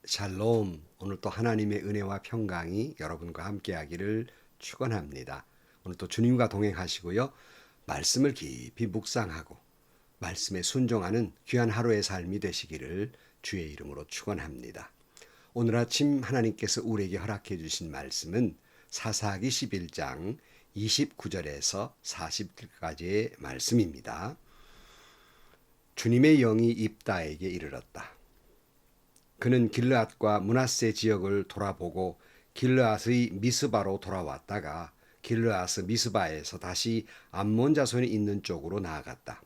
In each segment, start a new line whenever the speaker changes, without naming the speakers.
샬롬. 오늘 또 하나님의 은혜와 평강이 여러분과 함께하기를 축원합니다. 오늘 또 주님과 동행하시고요. 말씀을 깊이 묵상하고 말씀에 순종하는 귀한 하루의 삶이 되시기를 주의 이름으로 축원합니다. 오늘 아침 하나님께서 우리에게 허락해 주신 말씀은 사사기 11장 29절에서 40절까지의 말씀입니다. 주님의 영이 입다에게 이르렀다. 그는 길르앗과 므낫세 지역을 돌아보고 길르앗의 미스바로 돌아왔다가 길르앗 미스바에서 다시 암몬 자손이 있는 쪽으로 나아갔다.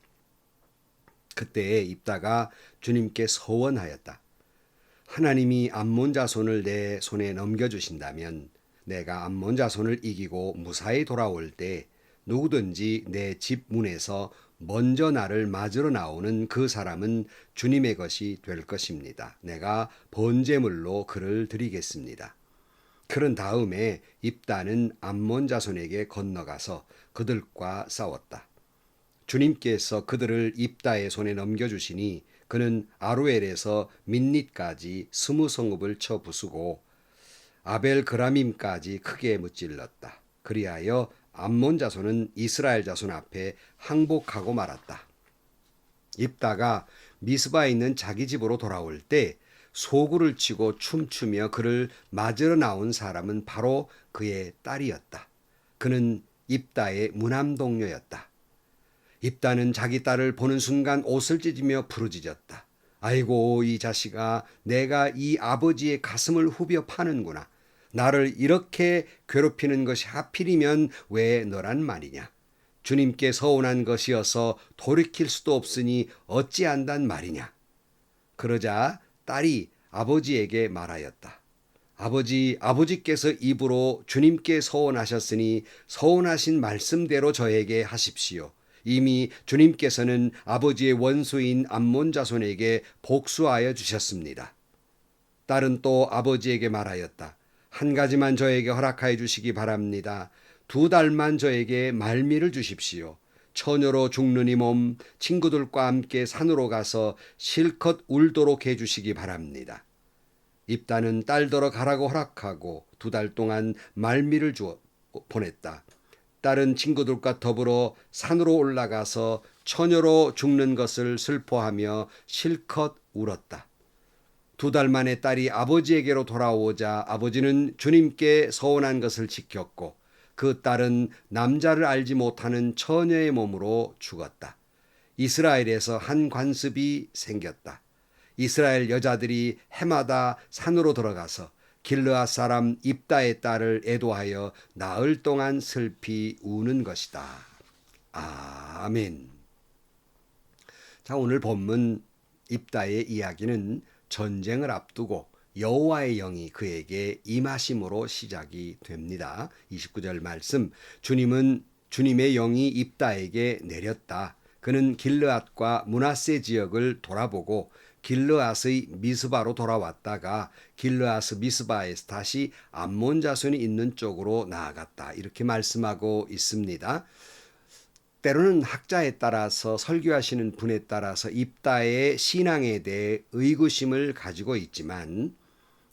그때에 입다가 주님께 서원하였다. 하나님이 암몬 자손을 내 손에 넘겨주신다면 내가 암몬 자손을 이기고 무사히 돌아올 때 누구든지 내 집 문에서 먼저 나를 맞으러 나오는 그 사람은 주님의 것이 될 것입니다. 내가 번제물로 그를 드리겠습니다. 그런 다음에 입다는 암몬 자손에게 건너가서 그들과 싸웠다. 주님께서 그들을 입다의 손에 넘겨주시니 그는 아루엘에서 민닛까지 20성읍을 쳐 부수고 아벨 그라밈까지 크게 무찔렀다. 그리하여 암몬 자손은 이스라엘 자손 앞에 항복하고 말았다. 입다가 미스바에 있는 자기 집으로 돌아올 때 소구를 치고 춤추며 그를 맞으러 나온 사람은 바로 그의 딸이었다. 그는 입다의 무남동녀였다. 입다는 자기 딸을 보는 순간 옷을 찢으며 부르짖었다. 아이고 이 자식아, 내가 이 아버지의 가슴을 후벼 파는구나. 나를 이렇게 괴롭히는 것이 하필이면 왜 너란 말이냐. 주님께 서운한 것이어서 돌이킬 수도 없으니 어찌한단 말이냐. 그러자 딸이 아버지에게 말하였다. 아버지께서 입으로 주님께 서원하셨으니 서원하신 말씀대로 저에게 하십시오. 이미 주님께서는 아버지의 원수인 암몬 자손에게 복수하여 주셨습니다. 딸은 또 아버지에게 말하였다. 한 가지만 저에게 허락하여 주시기 바랍니다. 2달만 저에게 말미를 주십시오. 처녀로 죽는 이 몸 친구들과 함께 산으로 가서 실컷 울도록 해주시기 바랍니다. 입다는 딸더러 가라고 허락하고 2달 동안 말미를 주어 보냈다. 딸은 친구들과 더불어 산으로 올라가서 처녀로 죽는 것을 슬퍼하며 실컷 울었다. 2달 만에 딸이 아버지에게로 돌아오자 아버지는 주님께 서원한 것을 지켰고 그 딸은 남자를 알지 못하는 처녀의 몸으로 죽었다. 이스라엘에서 한 관습이 생겼다. 이스라엘 여자들이 해마다 산으로 들어가서 길르앗 사람 입다의 딸을 애도하여 나흘 동안 슬피 우는 것이다. 아멘. 자, 오늘 본문 입다의 이야기는 전쟁을 앞두고 여호와의 영이 그에게 임하심으로 시작이 됩니다. 29절 말씀, 주님의 영이 입다에게 내렸다. 그는 길르앗과 므낫세 지역을 돌아보고 길르앗의 미스바로 돌아왔다가 길르앗 미스바에서 다시 암몬 자손이 있는 쪽으로 나아갔다. 이렇게 말씀하고 있습니다. 때로는 학자에 따라서 설교하시는 분에 따라서 입다의 신앙에 대해 의구심을 가지고 있지만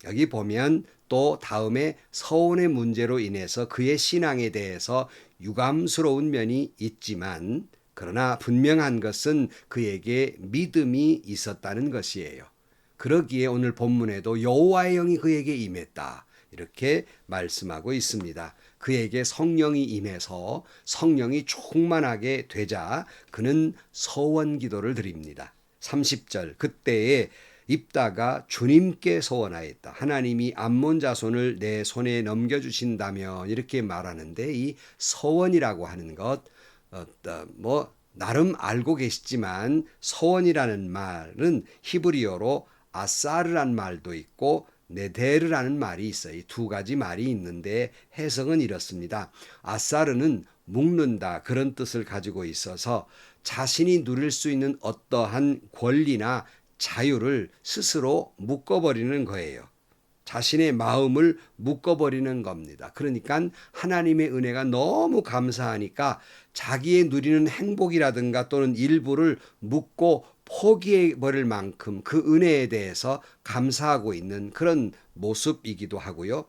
여기 보면 또 다음에 서원의 문제로 인해서 그의 신앙에 대해서 유감스러운 면이 있지만 그러나 분명한 것은 그에게 믿음이 있었다는 것이에요. 그러기에 오늘 본문에도 여호와의 영이 그에게 임했다. 이렇게 말씀하고 있습니다. 그에게 성령이 임해서 성령이 충만하게 되자 그는 서원 기도를 드립니다. 30절, 그때에 입다가 주님께 서원하였다. 하나님이 암몬 자손을 내 손에 넘겨주신다면 이렇게 말하는데 이 서원이라고 하는 것 나름 알고 계시지만 서원이라는 말은 히브리어로 아사르란 말도 있고 네데르라는 말이 있어요. 이 2가지 말이 있는데 해석은 이렇습니다. 아사르는 묶는다 그런 뜻을 가지고 있어서 자신이 누릴 수 있는 어떠한 권리나 자유를 스스로 묶어버리는 거예요. 자신의 마음을 묶어버리는 겁니다. 그러니까 하나님의 은혜가 너무 감사하니까 자기의 누리는 행복이라든가 또는 일부를 묶고 포기해 버릴 만큼 그 은혜에 대해서 감사하고 있는 그런 모습이기도 하고요.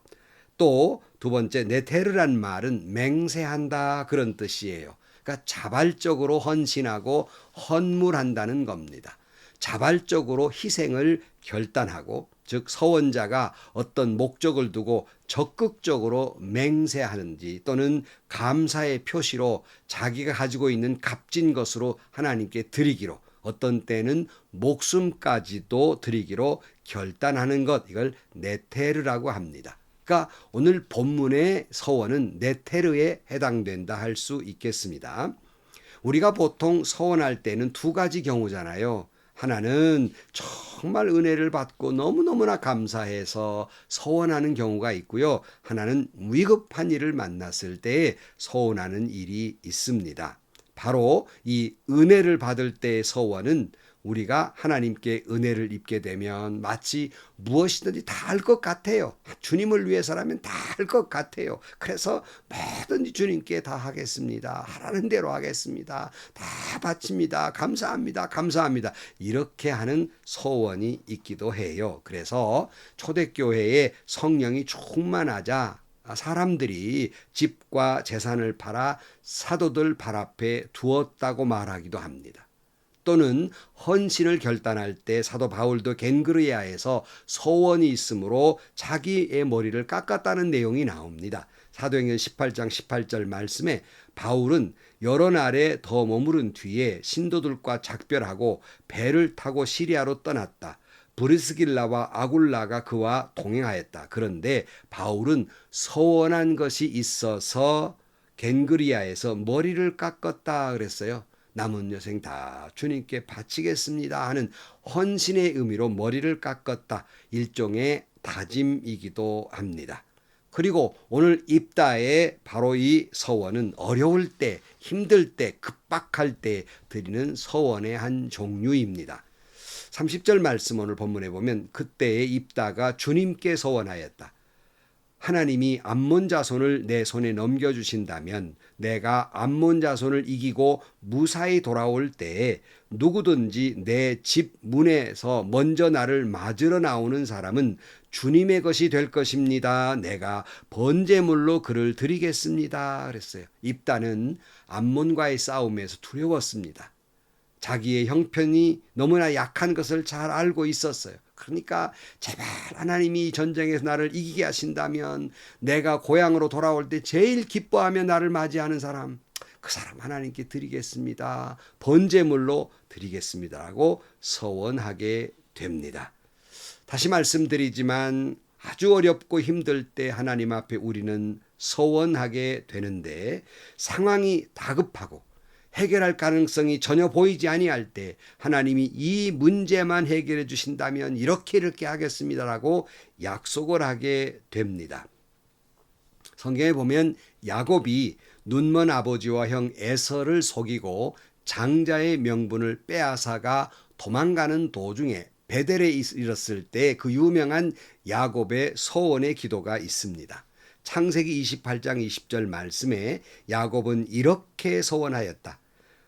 또 두 번째, 네테르란 말은 맹세한다 그런 뜻이에요. 그러니까 자발적으로 헌신하고 헌물한다는 겁니다. 자발적으로 희생을 결단하고, 즉 서원자가 어떤 목적을 두고 적극적으로 맹세하는지 또는 감사의 표시로 자기가 가지고 있는 값진 것으로 하나님께 드리기로, 어떤 때는 목숨까지도 드리기로 결단하는 것, 이걸 네테르라고 합니다. 그러니까 오늘 본문의 서원은 네테르에 해당된다 할 수 있겠습니다. 우리가 보통 서원할 때는 두 가지 경우잖아요. 하나는 정말 은혜를 받고 너무너무나 감사해서 서원하는 경우가 있고요. 하나는 위급한 일을 만났을 때 서원하는 일이 있습니다. 바로 이 은혜를 받을 때의 서원은 우리가 하나님께 은혜를 입게 되면 마치 무엇이든지 다 할 것 같아요. 주님을 위해서라면 다 할 것 같아요. 그래서 뭐든지 주님께 다 하겠습니다. 하라는 대로 하겠습니다. 다 바칩니다. 감사합니다. 감사합니다. 이렇게 하는 소원이 있기도 해요. 그래서 초대교회에 성령이 충만하자 사람들이 집과 재산을 팔아 사도들 발 앞에 두었다고 말하기도 합니다. 또는 헌신을 결단할 때 사도 바울도 겐그리아에서 소원이 있으므로 자기의 머리를 깎았다는 내용이 나옵니다. 사도행전 18장 18절 말씀에 바울은 여러 날에 더 머무른 뒤에 신도들과 작별하고 배를 타고 시리아로 떠났다. 브리스길라와 아굴라가 그와 동행하였다. 그런데 바울은 서원한 것이 있어서 겐그리아에서 머리를 깎았다 그랬어요. 남은 여생 다 주님께 바치겠습니다 하는 헌신의 의미로 머리를 깎았다. 일종의 다짐이기도 합니다. 그리고 오늘 입다의 바로 이 서원은 어려울 때, 힘들 때, 급박할 때 드리는 서원의 한 종류입니다. 30절 말씀 오늘 본문에 보면 그때의 입다가 주님께 서원하였다. 하나님이 암몬 자손을 내 손에 넘겨주신다면 내가 암몬 자손을 이기고 무사히 돌아올 때에 누구든지 내 집 문에서 먼저 나를 맞으러 나오는 사람은 주님의 것이 될 것입니다. 내가 번제물로 그를 드리겠습니다. 그랬어요. 입다는 암몬과의 싸움에서 두려웠습니다. 자기의 형편이 너무나 약한 것을 잘 알고 있었어요. 그러니까 제발 하나님이 전쟁에서 나를 이기게 하신다면 내가 고향으로 돌아올 때 제일 기뻐하며 나를 맞이하는 사람, 그 사람 하나님께 드리겠습니다. 번제물로 드리겠습니다라고 서원하게 됩니다. 다시 말씀드리지만 아주 어렵고 힘들 때 하나님 앞에 우리는 서원하게 되는데, 상황이 다급하고 해결할 가능성이 전혀 보이지 아니할 때 하나님이 이 문제만 해결해 주신다면 이렇게 하겠습니다라고 약속을 하게 됩니다. 성경에 보면 야곱이 눈먼 아버지와 형 에서를 속이고 장자의 명분을 빼앗아가 도망가는 도중에 베델에 이르렀을 때 그 유명한 야곱의 소원의 기도가 있습니다. 창세기 28장 20절 말씀에 야곱은 이렇게 소원하였다.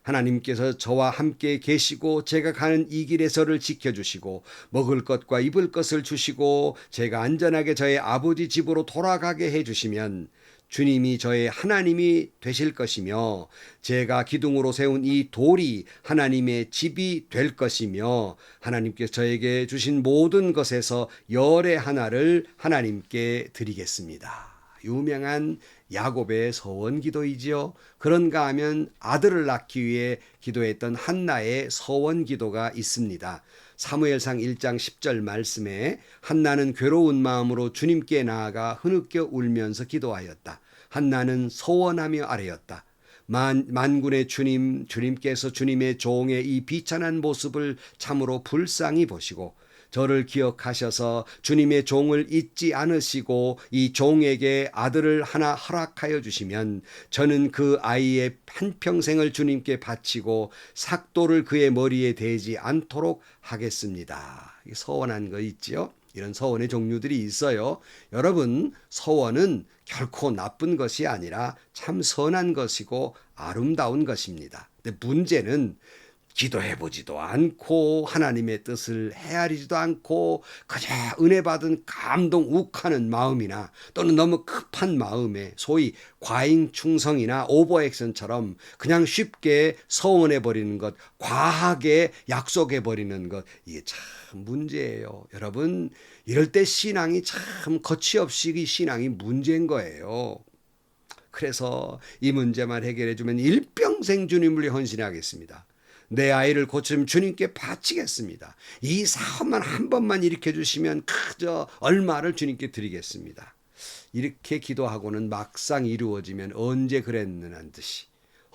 하나님께서 저와 함께 계시고 제가 가는 이 길에 저를 지켜주시고 먹을 것과 입을 것을 주시고 제가 안전하게 저의 아버지 집으로 돌아가게 해주시면 주님이 저의 하나님이 되실 것이며 제가 기둥으로 세운 이 돌이 하나님의 집이 될 것이며 하나님께서 저에게 주신 모든 것에서 열의 하나를 하나님께 드리겠습니다. 유명한 야곱의 서원 기도이지요. 그런가 하면 아들을 낳기 위해 기도했던 한나의 서원 기도가 있습니다. 사무엘상 1장 10절 말씀에 한나는 괴로운 마음으로 주님께 나아가 흐느껴 울면서 기도하였다. 한나는 서원하며 아뢰었다. 만군의 주님, 주님께서 주님의 종의 이 비천한 모습을 참으로 불쌍히 보시고 저를 기억하셔서 주님의 종을 잊지 않으시고 이 종에게 아들을 하나 허락하여 주시면 저는 그 아이의 한평생을 주님께 바치고 삭도를 그의 머리에 대지 않도록 하겠습니다. 서원한 거 있지요? 이런 서원의 종류들이 있어요. 여러분, 서원은 결코 나쁜 것이 아니라 참 선한 것이고 아름다운 것입니다. 근데 문제는 기도해보지도 않고 하나님의 뜻을 헤아리지도 않고 그저 은혜 받은 감동 욱하는 마음이나 또는 너무 급한 마음에 소위 과잉 충성이나 오버액션처럼 그냥 쉽게 서원해버리는 것, 과하게 약속해버리는 것, 이게 참 문제예요. 여러분, 이럴 때 신앙이 참 거치없이 이 신앙이 문제인 거예요. 그래서 이 문제만 해결해주면 일평생 주님을 위해 헌신하겠습니다. 내 아이를 고치면 주님께 바치겠습니다. 이 사업만 한 번만 일으켜 주시면 그저 얼마를 주님께 드리겠습니다. 이렇게 기도하고는 막상 이루어지면 언제 그랬느냐는 듯이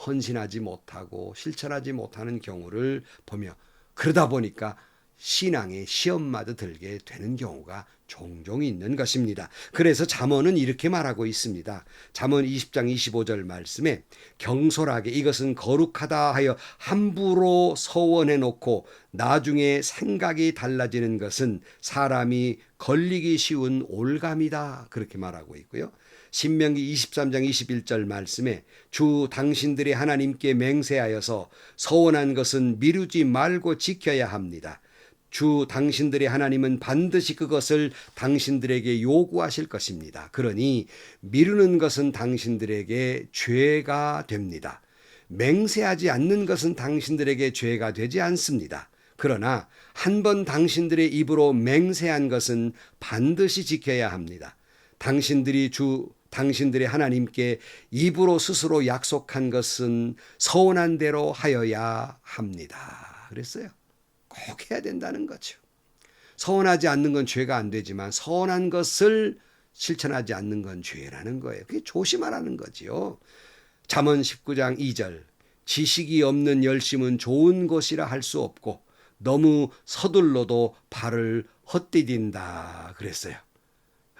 헌신하지 못하고 실천하지 못하는 경우를 보며 그러다 보니까 신앙의 시험마저 들게 되는 경우가 종종 있는 것입니다. 그래서 잠언은 이렇게 말하고 있습니다. 잠언 20장 25절 말씀에 경솔하게 이것은 거룩하다 하여 함부로 서원해 놓고 나중에 생각이 달라지는 것은 사람이 걸리기 쉬운 올감이다. 그렇게 말하고 있고요. 신명기 23장 21절 말씀에 주 당신들의 하나님께 맹세하여서 서원한 것은 미루지 말고 지켜야 합니다. 주 당신들의 하나님은 반드시 그것을 당신들에게 요구하실 것입니다. 그러니 미루는 것은 당신들에게 죄가 됩니다. 맹세하지 않는 것은 당신들에게 죄가 되지 않습니다. 그러나 한 번 당신들의 입으로 맹세한 것은 반드시 지켜야 합니다. 당신들의 하나님께 입으로 스스로 약속한 것은 서원한 대로 하여야 합니다. 그랬어요. 꼭 해야 된다는 거죠. 서원하지 않는 건 죄가 안 되지만 서원한 것을 실천하지 않는 건 죄라는 거예요. 그게 조심하라는 거지요. 잠언 19장 2절 지식이 없는 열심은 좋은 것이라 할 수 없고 너무 서둘러도 발을 헛디딘다 그랬어요.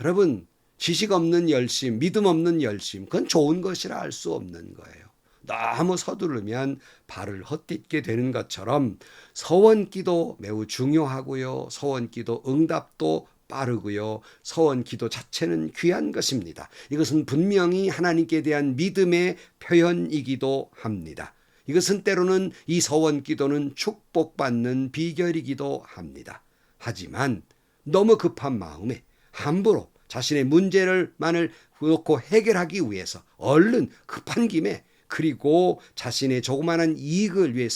여러분, 지식 없는 열심, 믿음 없는 열심, 그건 좋은 것이라 할 수 없는 거예요. 너무 서두르면 발을 헛디디게 되는 것처럼 서원기도 매우 중요하고요. 서원기도 응답도 빠르고요. 서원기도 자체는 귀한 것입니다. 이것은 분명히 하나님께 대한 믿음의 표현이기도 합니다. 이것은 때로는 이 서원기도는 축복받는 비결이기도 합니다. 하지만 너무 급한 마음에 함부로 자신의 문제를만을 놓고 해결하기 위해서 얼른 급한 김에 그리고 자신의 조그마한 이익을 위해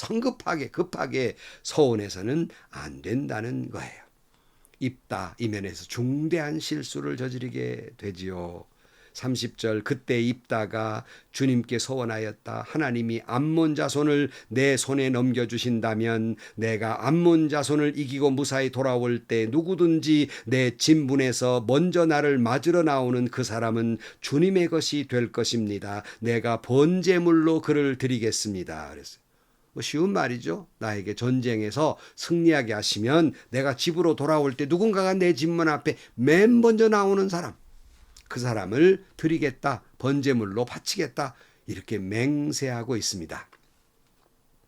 급하게 서원해서는 안 된다는 거예요. 입다 이면에서 중대한 실수를 저지르게 되지요. 30절 그때 입다가 주님께 서원하였다. 하나님이 암몬 자손을 내 손에 넘겨주신다면 내가 암몬 자손을 이기고 무사히 돌아올 때 누구든지 내 진문에서 먼저 나를 맞으러 나오는 그 사람은 주님의 것이 될 것입니다. 내가 번제물로 그를 드리겠습니다. 그랬어요. 쉬운 말이죠. 나에게 전쟁에서 승리하게 하시면 내가 집으로 돌아올 때 누군가가 내 집문 앞에 맨 먼저 나오는 사람, 그 사람을 드리겠다, 번제물로 바치겠다, 이렇게 맹세하고 있습니다.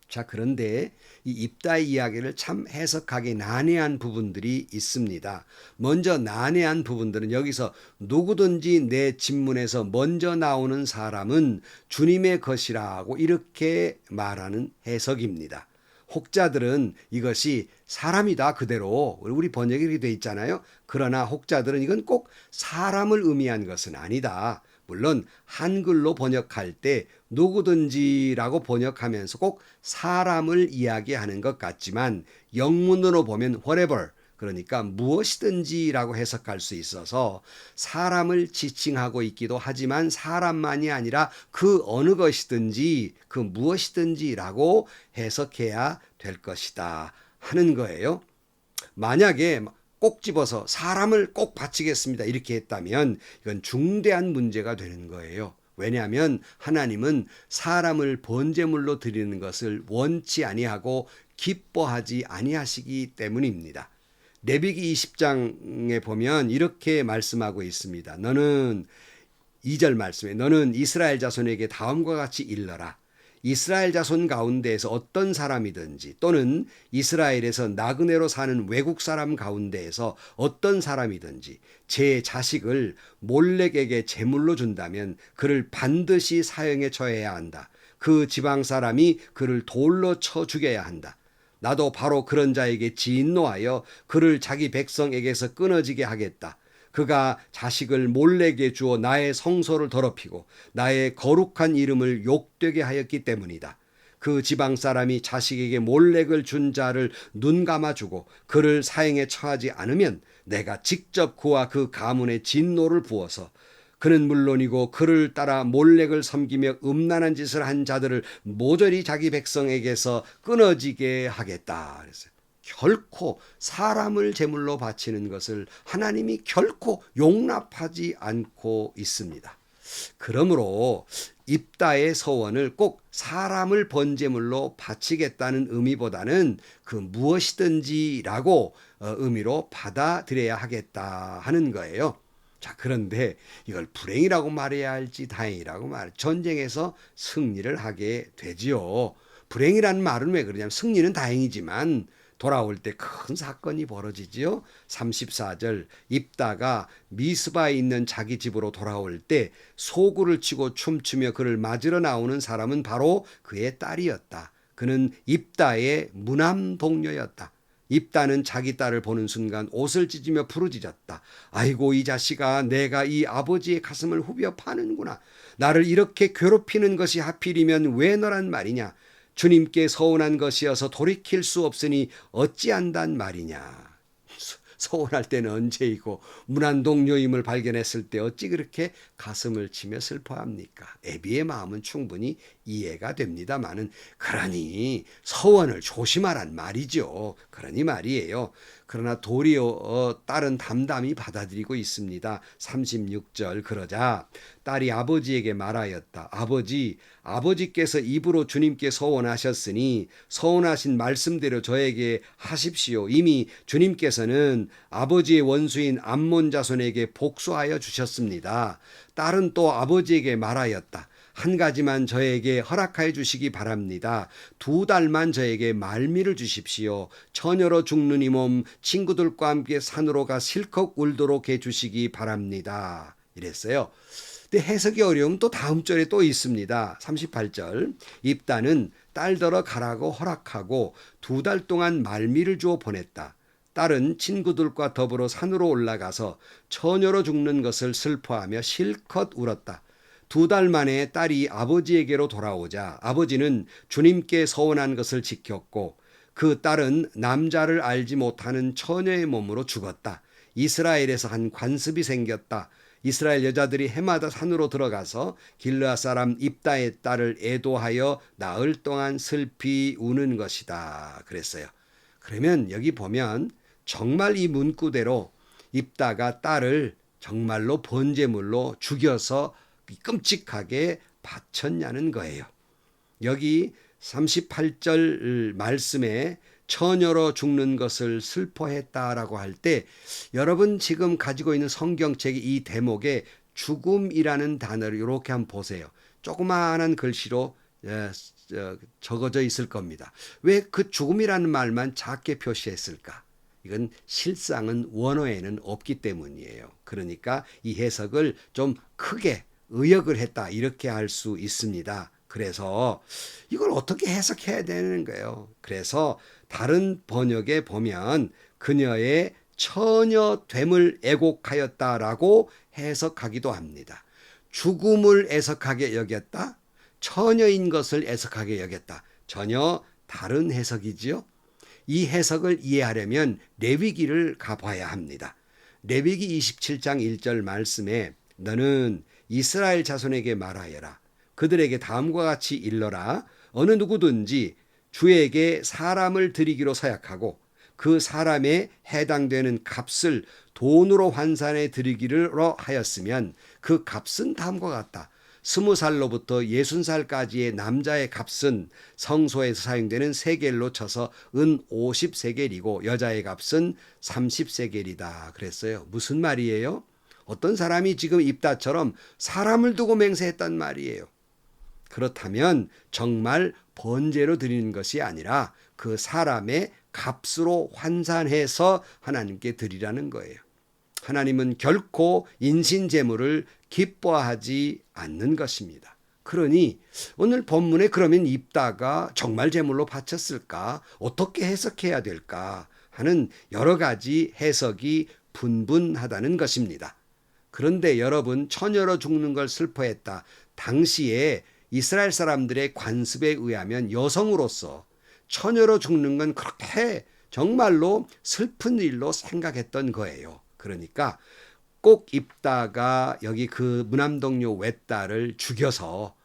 자, 그런데 이 입다의 이야기를 참 해석하기 난해한 부분들이 있습니다. 먼저 난해한 부분들은 여기서 누구든지 내 집문에서 먼저 나오는 사람은 주님의 것이라고 이렇게 말하는 해석입니다. 혹자들은 이것이 사람이다 그대로 우리 번역이 이렇게 돼 있잖아요. 그러나 혹자들은 이건 꼭 사람을 의미한 것은 아니다. 물론 한글로 번역할 때 누구든지라고 번역하면서 꼭 사람을 이야기하는 것 같지만 영문으로 보면 whatever, 그러니까 무엇이든지라고 해석할 수 있어서 사람을 지칭하고 있기도 하지만 사람만이 아니라 그 어느 것이든지 그 무엇이든지라고 해석해야 될 것이다 하는 거예요. 만약에 꼭 집어서 사람을 꼭 바치겠습니다 이렇게 했다면 이건 중대한 문제가 되는 거예요. 왜냐하면 하나님은 사람을 번제물로 드리는 것을 원치 아니하고 기뻐하지 아니하시기 때문입니다. 레위기 20장에 보면 이렇게 말씀하고 있습니다. 너는 2절 말씀에 너는 이스라엘 자손에게 다음과 같이 일러라. 이스라엘 자손 가운데에서 어떤 사람이든지 또는 이스라엘에서 나그네로 사는 외국 사람 가운데에서 어떤 사람이든지 제 자식을 몰렉에게 제물로 준다면 그를 반드시 사형에 처해야 한다. 그 지방 사람이 그를 돌로 쳐 죽여야 한다. 나도 바로 그런 자에게 진노하여 그를 자기 백성에게서 끊어지게 하겠다. 그가 자식을 몰래게 주어 나의 성소를 더럽히고 나의 거룩한 이름을 욕되게 하였기 때문이다. 그 지방 사람이 자식에게 몰렉을 준 자를 눈 감아주고 그를 사형에 처하지 않으면 내가 직접 그와 그 가문에 진노를 부어서 그는 물론이고 그를 따라 몰렉을 섬기며 음란한 짓을 한 자들을 모조리 자기 백성에게서 끊어지게 하겠다. 그랬어요. 결코 사람을 제물로 바치는 것을 하나님이 결코 용납하지 않고 있습니다. 그러므로 입다의 서원을 꼭 사람을 번제물로 바치겠다는 의미보다는 그 무엇이든지라고 의미로 받아들여야 하겠다 하는 거예요. 자, 그런데 이걸 불행이라고 말해야 할지 다행이라고 전쟁에서 승리를 하게 되지요. 불행이라는 말은 왜 그러냐면 승리는 다행이지만 돌아올 때 큰 사건이 벌어지지요. 34절 입다가 미스바에 있는 자기 집으로 돌아올 때 소구를 치고 춤추며 그를 맞으러 나오는 사람은 바로 그의 딸이었다. 그는 입다의 무남 동료였다. 입다는 자기 딸을 보는 순간 옷을 찢으며 부르짖었다. 아이고 이 자식아, 내가 이 아버지의 가슴을 후벼 파는구나. 나를 이렇게 괴롭히는 것이 하필이면 왜 너란 말이냐. 주님께 서운한 것이어서 돌이킬 수 없으니 어찌한단 말이냐. 서운할 때는 언제이고 문안 동료임을 발견했을 때 어찌 그렇게 가슴을 치며 슬퍼합니까? 애비의 마음은 충분히 이해가 됩니다마는 그러니 서원을 조심하란 말이죠. 그러니 말이에요. 그러나 도리어 딸은 담담히 받아들이고 있습니다. 36절 그러자 딸이 아버지에게 말하였다. 아버지께서 입으로 주님께 서원하셨으니 서원하신 말씀대로 저에게 하십시오. 이미 주님께서는 아버지의 원수인 암몬 자손에게 복수하여 주셨습니다. 딸은 또 아버지에게 말하였다. 한 가지만 저에게 허락하여 주시기 바랍니다. 2달만 저에게 말미를 주십시오. 처녀로 죽는 이 몸 친구들과 함께 산으로 가 실컷 울도록 해주시기 바랍니다. 이랬어요. 근데 해석이 어려우면 또 다음 절에 또 있습니다. 38절 입다는 딸더러 가라고 허락하고 2달 동안 말미를 주어 보냈다. 딸은 친구들과 더불어 산으로 올라가서 처녀로 죽는 것을 슬퍼하며 실컷 울었다. 2달 만에 딸이 아버지에게로 돌아오자 아버지는 주님께 서원한 것을 지켰고 그 딸은 남자를 알지 못하는 처녀의 몸으로 죽었다. 이스라엘에서 한 관습이 생겼다. 이스라엘 여자들이 해마다 산으로 들어가서 길르앗 사람 입다의 딸을 애도하여 나흘 동안 슬피 우는 것이다. 그랬어요. 그러면 여기 보면 정말 이 문구대로 입다가 딸을 정말로 번제물로 죽여서 끔찍하게 바쳤냐는 거예요. 여기 38절 말씀에 처녀로 죽는 것을 슬퍼했다라고 할 때 여러분 지금 가지고 있는 성경책이 이 대목에 죽음이라는 단어를 이렇게 한번 보세요. 조그마한 글씨로 적어져 있을 겁니다. 왜 그 죽음이라는 말만 작게 표시했을까? 이건 실상은 원어에는 없기 때문이에요. 그러니까 이 해석을 좀 크게 의역을 했다 이렇게 할 수 있습니다. 그래서 이걸 어떻게 해석해야 되는 거예요. 그래서 다른 번역에 보면 그녀의 처녀됨을 애곡하였다라고 해석하기도 합니다. 죽음을 애석하게 여겼다. 처녀인 것을 애석하게 여겼다. 전혀 다른 해석이지요. 이 해석을 이해하려면 레위기를 가봐야 합니다. 레위기 27장 1절 말씀에 너는 이스라엘 자손에게 말하여라. 그들에게 다음과 같이 일러라. 어느 누구든지 주에게 사람을 드리기로 서약하고 그 사람에 해당되는 값을 돈으로 환산해 드리기로 하였으면 그 값은 다음과 같다. 20살로부터 60살까지의 남자의 값은 성소에서 사용되는 세겔로 쳐서 은 50세겔이고 여자의 값은 30세겔이다. 그랬어요. 무슨 말이에요? 어떤 사람이 지금 입다처럼 사람을 두고 맹세했단 말이에요. 그렇다면 정말 번제로 드리는 것이 아니라 그 사람의 값으로 환산해서 하나님께 드리라는 거예요. 하나님은 결코 인신제물을 기뻐하지 않는 것입니다. 그러니 오늘 본문에 그러면 입다가 정말 제물로 바쳤을까? 어떻게 해석해야 될까? 하는 여러 가지 해석이 분분하다는 것입니다. 그런데 여러분, 처녀로 죽는 걸 슬퍼했다. 당시에 이스라엘 사람들의 관습에 의하면 여성으로서 처녀로 죽는 건 그렇게 정말로 슬픈 일로 생각했던 거예요. 그러니까 꼭 입다가 여기 그 무남동료 외딸을 죽여서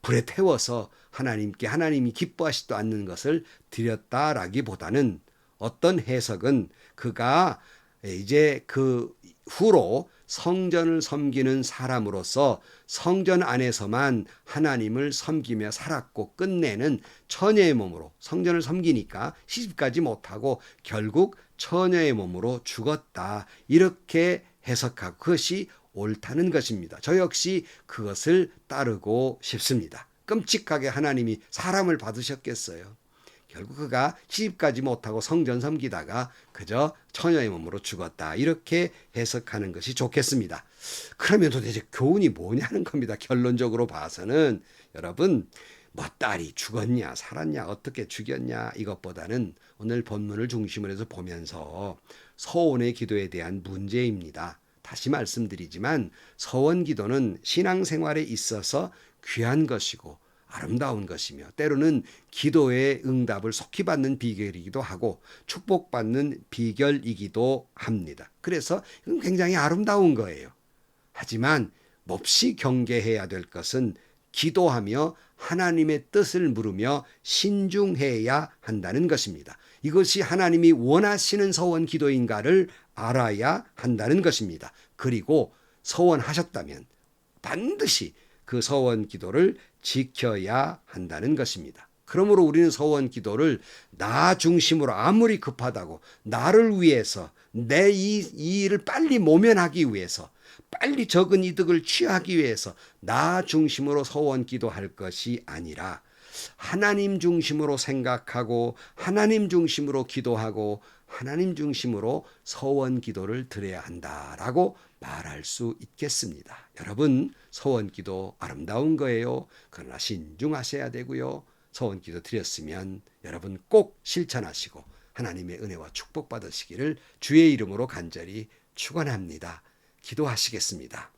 불에 태워서 하나님께 하나님이 기뻐하시지도 않는 것을 드렸다라기보다는 어떤 해석은 그가 이제 그 후로 성전을 섬기는 사람으로서 성전 안에서만 하나님을 섬기며 살았고 끝내는 처녀의 몸으로 성전을 섬기니까 시집가지 못하고 결국 처녀의 몸으로 죽었다. 이렇게 해석하고 그것이 옳다는 것입니다. 저 역시 그것을 따르고 싶습니다. 끔찍하게 하나님이 사람을 받으셨겠어요. 결국 그가 시집가지 못하고 성전 섬기다가 그저 처녀의 몸으로 죽었다. 이렇게 해석하는 것이 좋겠습니다. 그러면 도대체 교훈이 뭐냐는 겁니다. 결론적으로 봐서는 여러분, 뭐 딸이 죽었냐 살았냐 어떻게 죽였냐 이것보다는 오늘 본문을 중심으로 해서 보면서 서원의 기도에 대한 문제입니다. 다시 말씀드리지만 서원 기도는 신앙생활에 있어서 귀한 것이고 아름다운 것이며 때로는 기도의 응답을 속히 받는 비결이기도 하고 축복받는 비결이기도 합니다. 그래서 이건 굉장히 아름다운 거예요. 하지만 몹시 경계해야 될 것은 기도하며 하나님의 뜻을 물으며 신중해야 한다는 것입니다. 이것이 하나님이 원하시는 서원 기도인가를 알아야 한다는 것입니다. 그리고 서원하셨다면 반드시 그 서원 기도를 지켜야 한다는 것입니다. 그러므로 우리는 서원 기도를 나 중심으로 아무리 급하다고 나를 위해서 내 이 일을 빨리 모면하기 위해서 빨리 적은 이득을 취하기 위해서 나 중심으로 서원 기도할 것이 아니라 하나님 중심으로 생각하고 하나님 중심으로 기도하고 하나님 중심으로 서원 기도를 드려야 한다라고 말할 수 있겠습니다. 여러분, 서원 기도 아름다운 거예요. 그러나 신중하셔야 되고요. 서원 기도 드렸으면 여러분 꼭 실천하시고 하나님의 은혜와 축복 받으시기를 주의 이름으로 간절히 축원합니다. 기도하시겠습니다.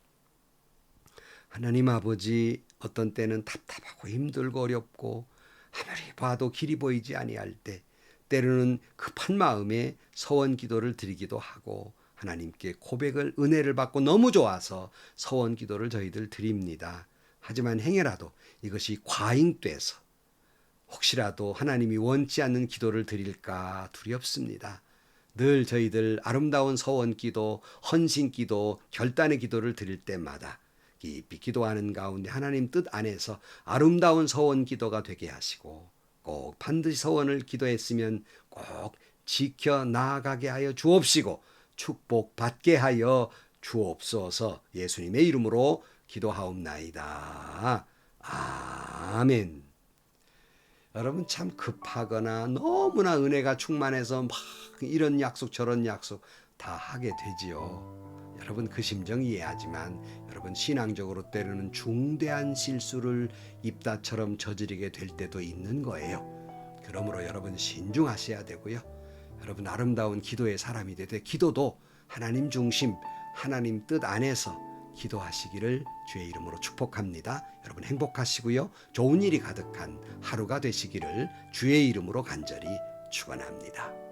하나님 아버지, 어떤 때는 답답하고 힘들고 어렵고 아무리 봐도 길이 보이지 아니할 때 때로는 급한 마음에 서원 기도를 드리기도 하고 하나님께 고백을 은혜를 받고 너무 좋아서 서원 기도를 저희들 드립니다. 하지만 행여라도 이것이 과잉돼서 혹시라도 하나님이 원치 않는 기도를 드릴까 두렵습니다. 늘 저희들 아름다운 서원 기도, 헌신 기도, 결단의 기도를 드릴 때마다 깊이 기도하는 가운데 하나님 뜻 안에서 아름다운 서원 기도가 되게 하시고 꼭 반드시 서원을 기도했으면 꼭 지켜 나아가게 하여 주옵시고 축복받게 하여 주옵소서. 예수님의 이름으로 기도하옵나이다. 아멘. 여러분, 참 급하거나 너무나 은혜가 충만해서 막 이런 약속 저런 약속 다 하게 되지요. 여러분, 그 심정 이해하지만 여러분, 신앙적으로 때로는 중대한 실수를 입다처럼 저지르게 될 때도 있는 거예요. 그러므로 여러분 신중하셔야 되고요. 여러분 아름다운 기도의 사람이 되되 기도도 하나님 중심, 하나님 뜻 안에서 기도하시기를 주의 이름으로 축복합니다. 여러분 행복하시고요. 좋은 일이 가득한 하루가 되시기를 주의 이름으로 간절히 축원합니다.